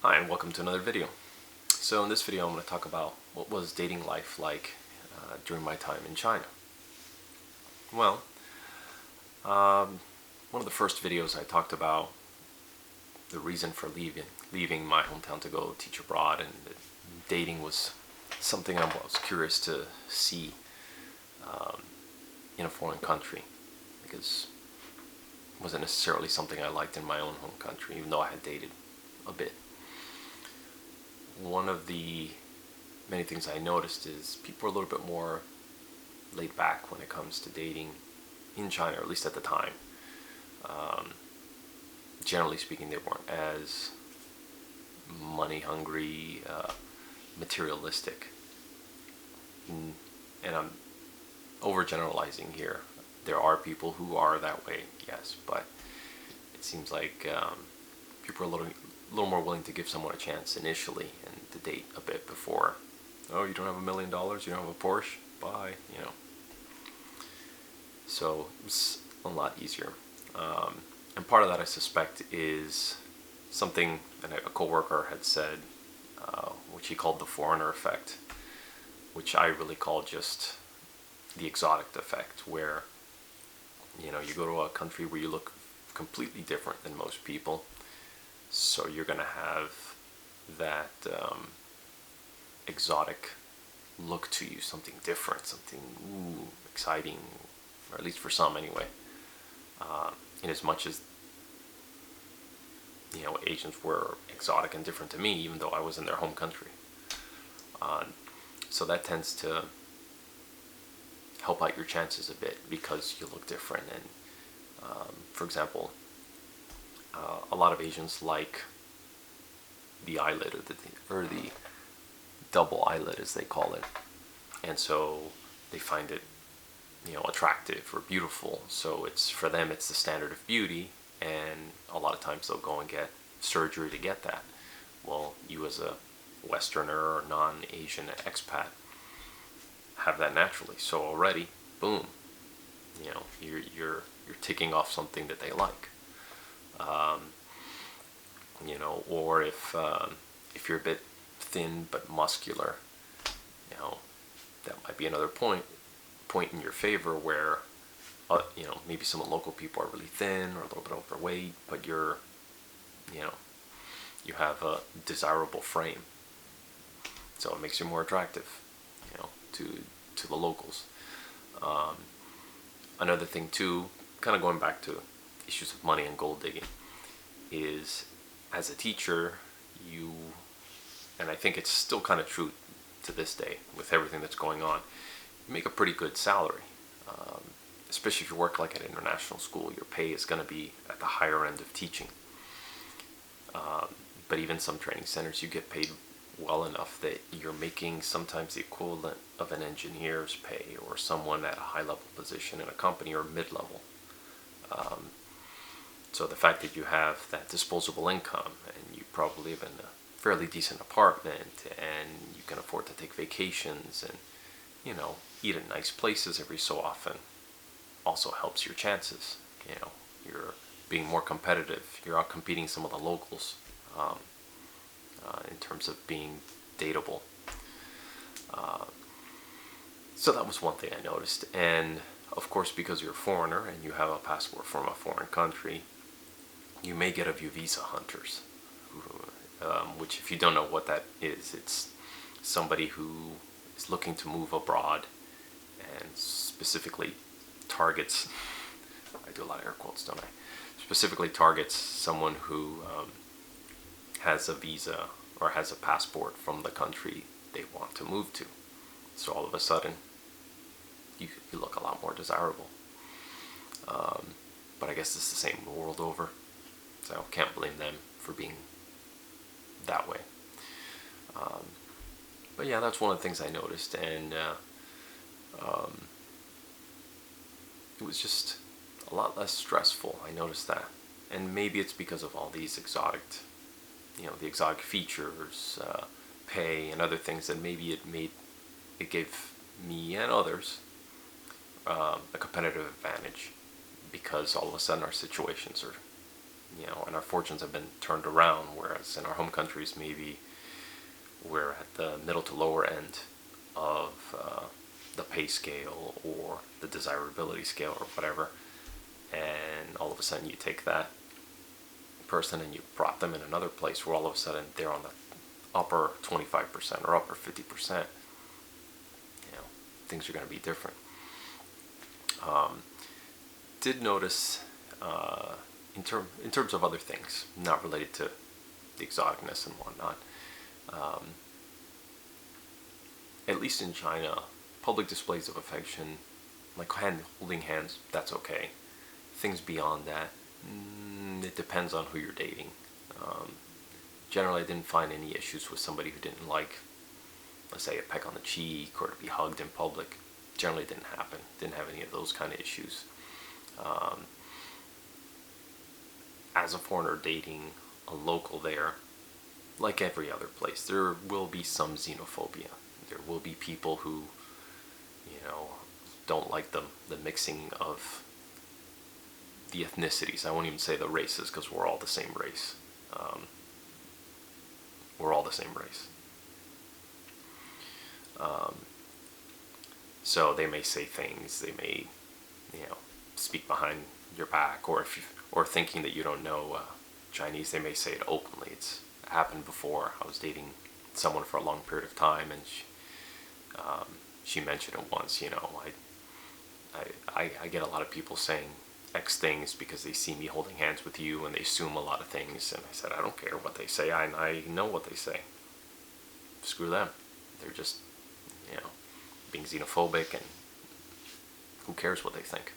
Hi, and welcome to another video. So in this video I'm going to talk about what was dating life like during my time in China. Well, one of the first videos I talked about the reason for leaving my hometown to go teach abroad, and dating was something I was curious to see in a foreign country, because it wasn't necessarily something I liked in my own home country, even though I had dated a bit. One of the many things I noticed is people are a little bit more laid back when it comes to dating in China, or at least at the time. Generally speaking, they weren't as money hungry, materialistic. And I'm overgeneralizing here. There are people who are that way, yes, but it seems like people are a little more willing to give someone a chance initially and to date a bit before. Oh, you don't have $1 million, you don't have a Porsche, bye, So it's a lot easier. And part of that, I suspect, is something that a coworker had said, which he called the foreigner effect, which I really call just the exotic effect, where you go to a country where you look completely different than most people, so you're going to have that exotic look to you, something different, something exciting, or at least for some anyway. In as much as Asians were exotic and different to me, even though I was in their home country. So that tends to help out your chances a bit because you look different. And for example, a lot of Asians like the eyelid, or the double eyelid as they call it, and so they find it attractive or beautiful. So it's, for them, it's the standard of beauty, and a lot of times they'll go and get surgery to get that. Well, you as a Westerner or non-Asian expat have that naturally, so already, boom, you're ticking off something that they like. Or if you're a bit thin but muscular, that might be another point in your favor, where maybe some local people are really thin or a little bit overweight, but you have a desirable frame, so it makes you more attractive to the locals. Another thing too, kind of going back to issues of money and gold digging, is as a teacher, and I think it's still kind of true to this day with everything that's going on, you make a pretty good salary. Especially if you work like at an international school, your pay is going to be at the higher end of teaching. But even some training centers, you get paid well enough that you're making sometimes the equivalent of an engineer's pay, or someone at a high-level position in a company, or mid-level. So the fact that you have that disposable income, and you probably live in a fairly decent apartment, and you can afford to take vacations, and eat at nice places every so often, also helps your chances. You're being more competitive. You're out competing some of the locals in terms of being dateable. So that was one thing I noticed. And of course, because you're a foreigner and you have a passport from a foreign country, you may get a few visa hunters, which, if you don't know what that is, it's somebody who is looking to move abroad and specifically targets, I do a lot of air quotes, don't I? Specifically targets someone who has a visa or has a passport from the country they want to move to. So all of a sudden, you look a lot more desirable. But I guess it's the same the world over, so I can't blame them for being that way. But yeah, that's one of the things I noticed, and it was just a lot less stressful. I noticed that, and maybe it's because of all these exotic, the exotic features, pay, and other things, that maybe it gave me and others a competitive advantage, because all of a sudden our situations are and our fortunes have been turned around, whereas in our home countries, maybe we're at the middle to lower end of the pay scale or the desirability scale or whatever, and all of a sudden you take that person and you prop them in another place where all of a sudden they're on the upper 25% or upper 50%, things are going to be different. Did notice in terms of other things not related to the exoticness and whatnot, at least in China, public displays of affection, like holding hands, that's okay. Things beyond that, it depends on who you're dating. Generally, I didn't find any issues with somebody who didn't like, let's say, a peck on the cheek or to be hugged in public. Generally didn't happen. Didn't have any of those kind of issues. As a foreigner dating a local there, like every other place, there will be some xenophobia. There will be people who, don't like the mixing of the ethnicities. I won't even say the races, because we're all the same race. We're all the same race. So they may say things, they may, speak behind your back, or thinking that you don't know Chinese, they may say it openly. It's happened before. I was dating someone for a long period of time, and she mentioned it once. I get a lot of people saying X things because they see me holding hands with you, and they assume a lot of things. And I said, I don't care what they say. I know what they say. Screw them. They're just, being xenophobic, and who cares what they think?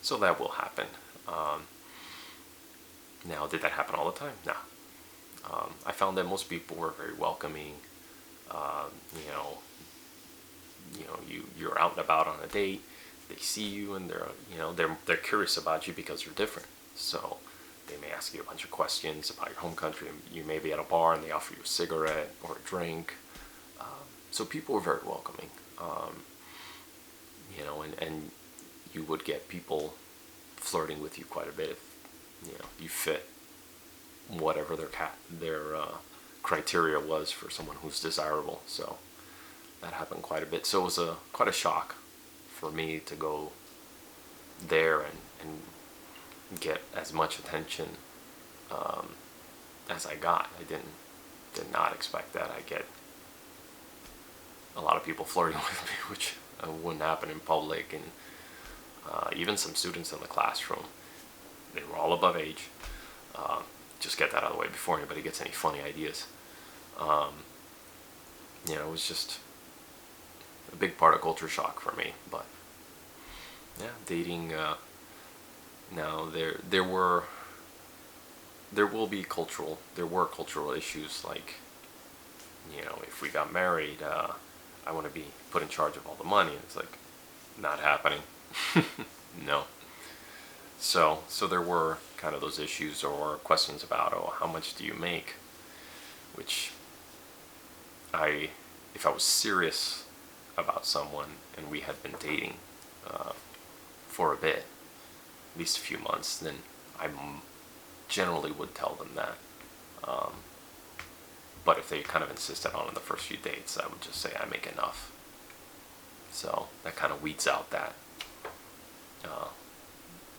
So that will happen. Now, did that happen all the time? No. I found that most people were very welcoming. You're out and about on a date. They see you, and they're curious about you because you're different. So they may ask you a bunch of questions about your home country. You may be at a bar and they offer you a cigarette or a drink. So people were very welcoming. And you would get people flirting with you quite a bit if you fit whatever their criteria was for someone who's desirable. So that happened quite a bit. So it was quite a shock for me to go there and get as much attention as I got. I did not expect that. I get a lot of people flirting with me, which wouldn't happen in public, and even some students in the classroom. They were all above age. Just get that out of the way before anybody gets any funny ideas. It was just a big part of culture shock for me. But yeah, dating. Now there were cultural issues, like if we got married, I want to be put in charge of all the money. And it's like, not happening. No. So there were kind of those issues or questions about, how much do you make? Which if I was serious about someone and we had been dating for a bit, at least a few months, then I generally would tell them that. But if they kind of insisted on it in the first few dates, I would just say I make enough. So that kind of weeds out that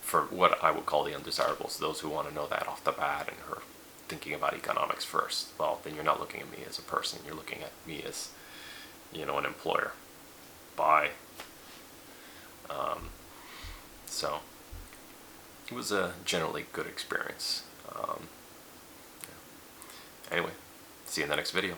for what I would call the undesirables, those who want to know that off the bat and are thinking about economics first. Well, then you're not looking at me as a person. You're looking at me as, an employer. Bye. So it was a generally good experience. Anyway, see you in the next video.